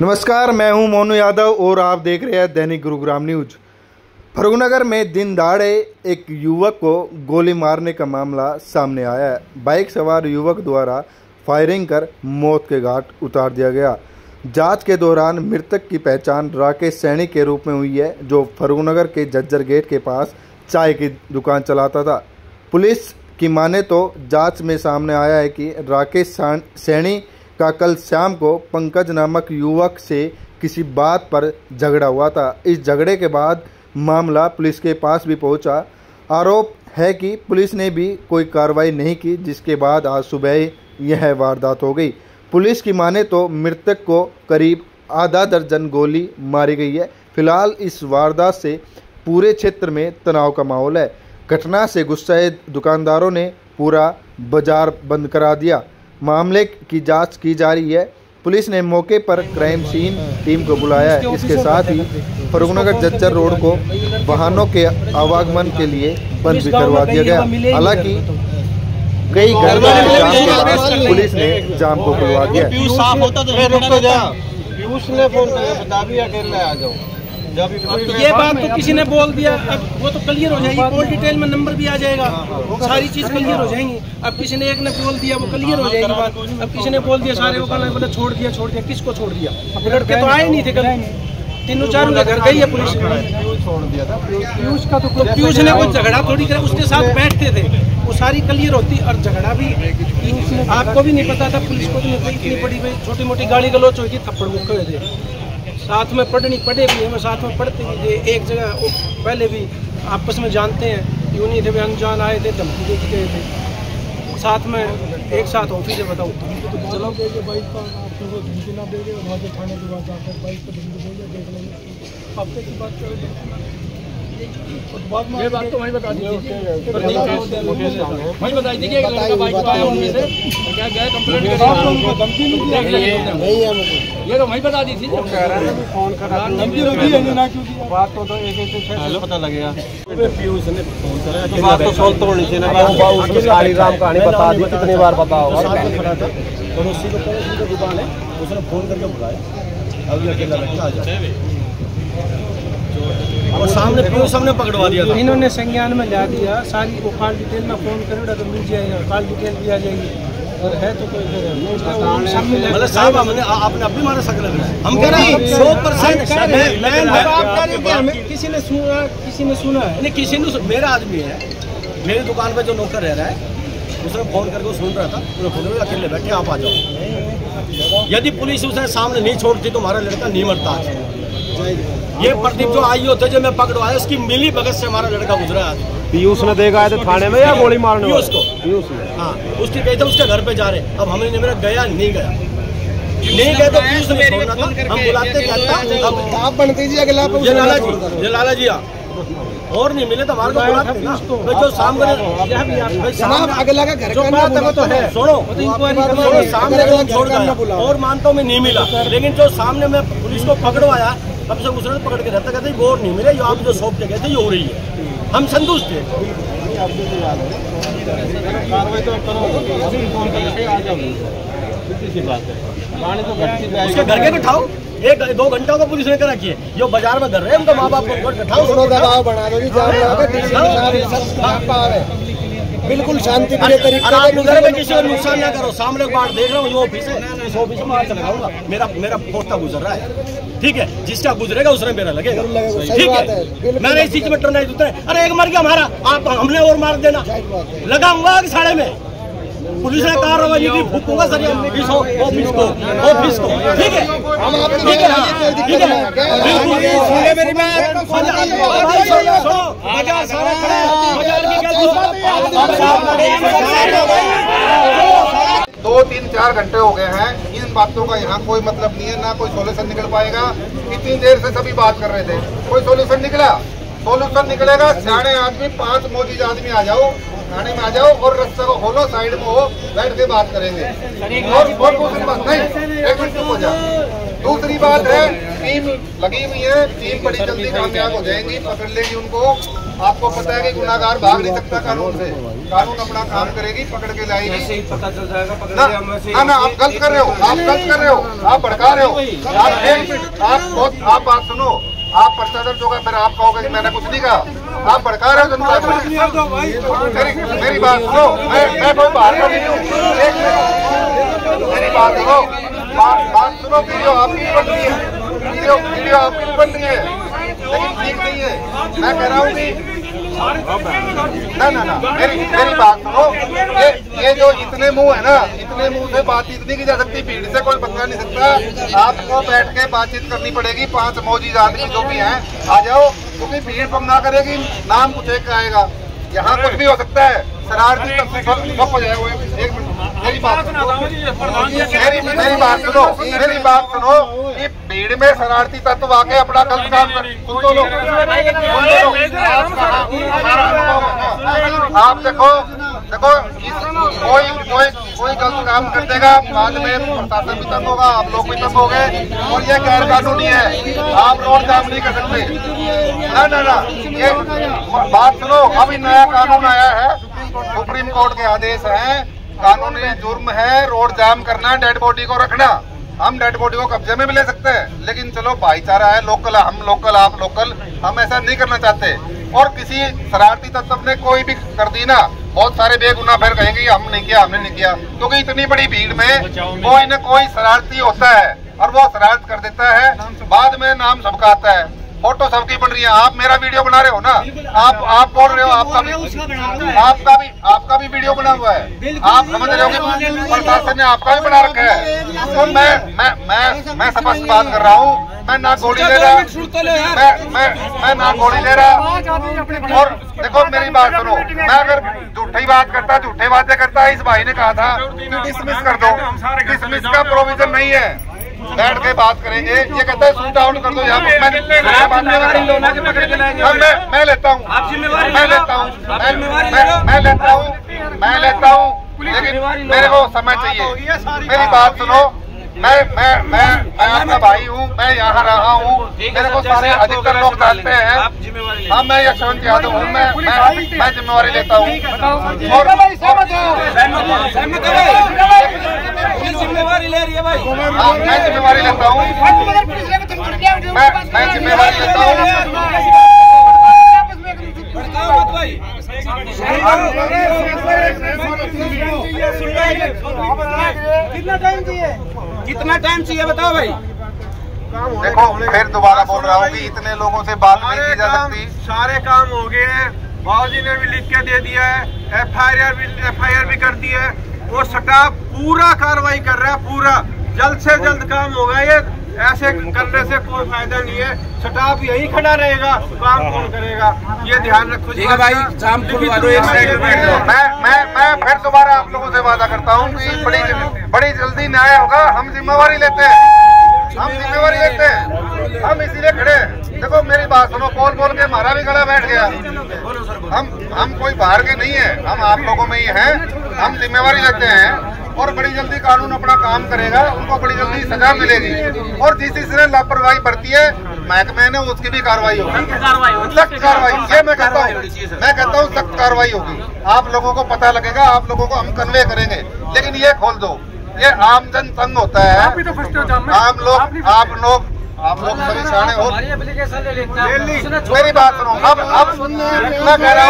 नमस्कार, मैं हूं मोनू यादव और आप देख रहे हैं दैनिक गुरुग्राम न्यूज। फर्रुखनगर में दिन दहाड़े एक युवक को गोली मारने का मामला सामने आया है। बाइक सवार युवक द्वारा फायरिंग कर मौत के घाट उतार दिया गया। जांच के दौरान मृतक की पहचान राकेश सैनी के रूप में हुई है, जो फर्रुखनगर के जज्जर गेट के पास चाय की दुकान चलाता था। पुलिस की माने तो जांच में सामने आया है कि राकेश सैनी का कल शाम को पंकज नामक युवक से किसी बात पर झगड़ा हुआ था। इस झगड़े के बाद मामला पुलिस के पास भी पहुंचा। आरोप है कि पुलिस ने भी कोई कार्रवाई नहीं की, जिसके बाद आज सुबह यह वारदात हो गई। पुलिस की माने तो मृतक को करीब आधा दर्जन गोली मारी गई है। फिलहाल इस वारदात से पूरे क्षेत्र में तनाव का माहौल है। घटना से गुस्साए दुकानदारों ने पूरा बाजार बंद करा दिया। मामले की जांच की जा रही है। पुलिस ने मौके पर क्राइम सीन टीम को बुलाया है। इसके साथ ही फर्रुखनगर जज्जर रोड को वाहनों के आवागमन के लिए बंद भी करवा दिया गया। हालांकि कई घंटों के जाम के बाद पुलिस ने जाम को खुलवा दिया। ये बात तो किसी ने बोल दिया, अब वो तो क्लियर हो जाएगी। कॉल डिटेल में नंबर भी आ जाएगा, सारी चीज क्लियर हो जाएंगी। अब किसी ने एक ने बोल दिया, वो क्लियर हो जाएगी बात। अब किसी ने बोल दिया, सारे बोले छोड़ दिया। किसको छोड़ दिया? अब लड़के तो आए नहीं थे, कल तीनों चारों का घर गई है पुलिस। छोड़ दिया था पीयूष का, तो पीयूष ने कोई झगड़ा थोड़ी करा, उसके साथ बैठते थे, वो सारी क्लियर होती। और झगड़ा भी आपको भी नहीं पता था, पुलिस को भी इतनी बड़ी छोटी मोटी गाली गलोच हुई थी, थप्पड़ मुक्के हुए थे। साथ में पढ़े भी, हम साथ में पढ़ते भी थे। एक जगह पहले भी आपस में जानते हैं, यूँ नहीं थे, अनजान आए थे, धमकी दे गए थे साथ में, एक साथ ऑफिस है। बताओ चलो बाइक का धमकी ना दे वहाँ से थाने के बाद जाकर बाइक पर धमकी दे देख लेंगे। हफ्ते की बात करें, ये बात तो वहीं बता दीजिए, वहीं बता दीजिए कि बाइक आया उनमें से क्या गया कंप्लेंट ये तो वहीं बता दीजिए। फोन करा बात तो एक पता लगेगा। पीयूष ने फोन करा, बात तो सोल्व तो होनी चाहिए ना। उसकी सारी राम कहानी बता दी, कितनी बार बताओ। पड़ोसी को दुकान है, उसने फोन करके बुलाया, अब अकेला बैठा आ जाए और सामने पकड़वा दिया था। इन्होंने संज्ञान में ला दिया। सारी वो कॉल डिटेल में फोन करेगा तो मिल जाएगा, कॉल डिटेल भी आ जाएगी। और है तो कोई मतलब साहब हमने आपने अब भी मारा सकल हम कह रहे हैं 100% किसी ने सुना है नहीं, किसी ने मेरा आदमी है, मेरी दुकान पे जो नौकर रह रहा है, उसने फोन करके सुन रहा था, उसने अकेले बैठे आप आ जाओ। यदि पुलिस उसे सामने नहीं छोड़ती तो हमारा लड़का नहीं मरता। ये प्रदीप जो आई होते जो मैं पकड़वाया, उसकी मिली भगत से हमारा लड़का गुजरा है। पीयूष ने देखा है तो थाने में या गोली मारने पीयूष को? पीयूष ने, हाँ, उसकी कहते उसके घर पे जा रहे। अब हमने मेरा गया नहीं गया तो पीयूष ने छोड़ना था। हम बुलाते क्या आप बनते जी अगला लाला जी और नहीं मिले तो हमारे को बुलाते ना। जो सामने अगला का घर तो है, सुनो सामने छोड़ दिया और मानता हूँ मैं नहीं मिला, लेकिन जो सामने में पुलिस को पकड़वाया तब से उसने पकड़ के रहता, कहते वो नहीं मिले, आप जो शॉप पे गए थे ये हो रही है। हम संतुष्ट थे। उसके घर के उठाओ, 1-2 घंटों का पुलिस ने करा किए, जो बाजार में कर रहे हैं उनका माँ बाप को दबाव बना दो, बिल्कुल शांति तरीके से किसी को नुकसान ना करो। सामने बात देख रहा हूँ, ये ऑफिस है, इस ऑफिस में आज लगाऊंगा। मेरा पोस्ता गुजर रहा है, ठीक है, जिसका गुजरेगा उसने मेरा लगेगा, ठीक है। मैंने इस चीज में टर्न नहीं उतरे। अरे एक मर गया हमारा, आप हमने और मार देना, लगाऊंगा साढ़े में। पुलिस ने कार्रवाई की, फूकूंगा सर ऑफिस को, ठीक है, ठीक है। मेरी बात 2-3-4 घंटे हो गए हैं। इन बातों का यहाँ कोई मतलब नहीं है, ना कोई सोल्यूशन निकल पाएगा। इतनी देर से सभी बात कर रहे थे, कोई सोल्यूशन निकलेगा। सियाने आदमी 5 मौजूद आदमी आ जाओ, थाने में आ जाओ और रास्ता को खोलो, साइड में हो, बैठ के बात करेंगे। और दूसरी बात नहीं, एक मिनट चुप हो जा। दूसरी बात है, टीम लगी हुई है, टीम बड़ी जल्दी कामयाब हो जाएंगी, पकड़ लेगी उनको। आपको पता है कि गुनाहगार भाग नहीं सकता कानून से। कानून अपना काम करेगी, पकड़ के लाएगी। ऐसे ही पता चल जाएगा, पकड़ ना लिया वैसे ही। ना आप गलत कर रहे हो, आप गलत कर रहे हो, आप भड़का रहे हो। आप बात सुनो, आप पर्चा दर्ज होगा, फिर आप कहोगे कि मैंने कुछ नहीं कहा। आप भड़का रहे हो जनता को। मेरी बात सुनो, मैं कोई बाहर का नहीं हूँ। मेरी बात सुनो, बात सुनो। वीडियो आपकी बन रही है, वीडियो आपकी बन रही है, लेकिन ठीक नहीं है। मैं कह रहा हूँ कि ना मेरी बात सुनो। ये जो इतने मुंह है ना, इतने मुंह से बातचीत नहीं की जा सकती। भीड़ से कोई बदला नहीं सकता। आपको बैठ के बातचीत करनी पड़ेगी। 5 मौजूद आदमी जो भी हैं आ जाओ, क्योंकि भीड़ कम ना करेगी, नाम कुछ एक आएगा। यहाँ कुछ भी हो सकता है, शरारती तत्व हो जाए। एक मिनट, मेरी बात सुनो, मेरी बात सुनो कि भीड़ में शरारती तत्व आके अपना गलत काम कर। आप देखो कोई गलत काम कर देगा, बाद में प्रशासन भी तंग होगा, आप लोग भी तंग हो गए, और ये गैर कानूनी है। आप रोड जाम नहीं कर सकते। ना ये बात सुनो। अभी नया कानून आया है, सुप्रीम कोर्ट के आदेश हैं। कानूनी जुर्म है रोड जाम करना, डेड बॉडी को रखना। हम डेड बॉडी को कब्जे में भी ले सकते हैं, लेकिन चलो भाईचारा है, लोकल, हम लोकल, आप लोकल, हम ऐसा नहीं करना चाहते। और किसी शरारती तत्व ने कोई भी कर दी ना, बहुत सारे बेगुनाह फिर कहेंगे हम नहीं किया, हमने नहीं किया, क्योंकि इतनी बड़ी भीड़ में कोई न कोई शरारती होता है और वो शरारत कर देता है। बाद में नाम सबका आता है, फोटो सबकी बन रही है। आप मेरा वीडियो बना रहे हो ना, आप बोल रहे हो, आपका भी वीडियो बना हुआ है। आप समझ रहे हो कि प्रशासन ने आपका भी बना रखा है। तो मैं स्पष्ट बात कर रहा हूँ। मैं ना गोली ले रहा, मैं ना गोली ले रहा। और देखो मेरी बात सुनो, मैं अगर झूठी बात करता, झूठे बातें करता, इस भाई ने कहा था डिसमिस कर दो। डिसमिस का प्रोविजन नहीं है, बैठ के बात करेंगे। ये कहता है शूट आउट कर दो। यहाँ मैं लेता हूँ, मैं लेता हूँ, लेकिन मेरे को समय चाहिए। मेरी बात सुनो, मैं आपका भाई हूँ, मैं यहाँ रहा हूँ, मेरे को सारे अधिकतर लोग जानते हैं। हाँ, मैं यशवंत यादव हूँ, मैं जिम्मेवारी लेता हूँ। और जिम्मेवारी ले रही है भाई। हाँ, मैं जिम्मेवारी लेता हूँ, मैं जिम्मेवारी लेता हूँ। कितना टाइम चाहिए बताओ भाई। देखो फिर दोबारा बोल रहा हूँ कि इतने लोगों से बात नहीं की जा सकती। सारे काम हो गए हैं, बाबूजी ने भी लिख के दे दिया है, एफआईआर भी कर दी है। वो स्टाफ पूरा कार्रवाई कर रहा है, पूरा जल्द से जल्द काम होगा। ये ऐसे करने से कोई फायदा नहीं है। स्टाफ यही खड़ा रहेगा, काम कौन करेगा, ये ध्यान रखो जी भाई। जाम खुलवा दो एक साइड में। मैं फिर दोबारा आप लोगों से वादा करता हूँ कि बड़ी जल्दी न्याय होगा। हम जिम्मेवारी लेते हैं, हम इसीलिए खड़े हैं। देखो मेरी बात सुनो, बोल के हमारा भी गला बैठ गया। हम कोई बाहर के नहीं है, हम आप लोगों में ही हैं। हम जिम्मेवारी लेते हैं और बड़ी जल्दी कानून अपना काम करेगा, उनको बड़ी जल्दी सजा मिलेगी। और जिसने लापरवाही बरती है महकमे ने, उसकी भी कार्रवाई होगी, सख्त कार्रवाई। ये मैं कहता हूँ सख्त कार्रवाई होगी। आप लोगों को पता लगेगा, आप लोगों को हम कन्वे करेंगे। लेकिन ये खोल दो, ये आम जन तंग होता है। आप लोग सभी सियाने हो। मेरी बात सुनो, अब मैं कह रहा हूँ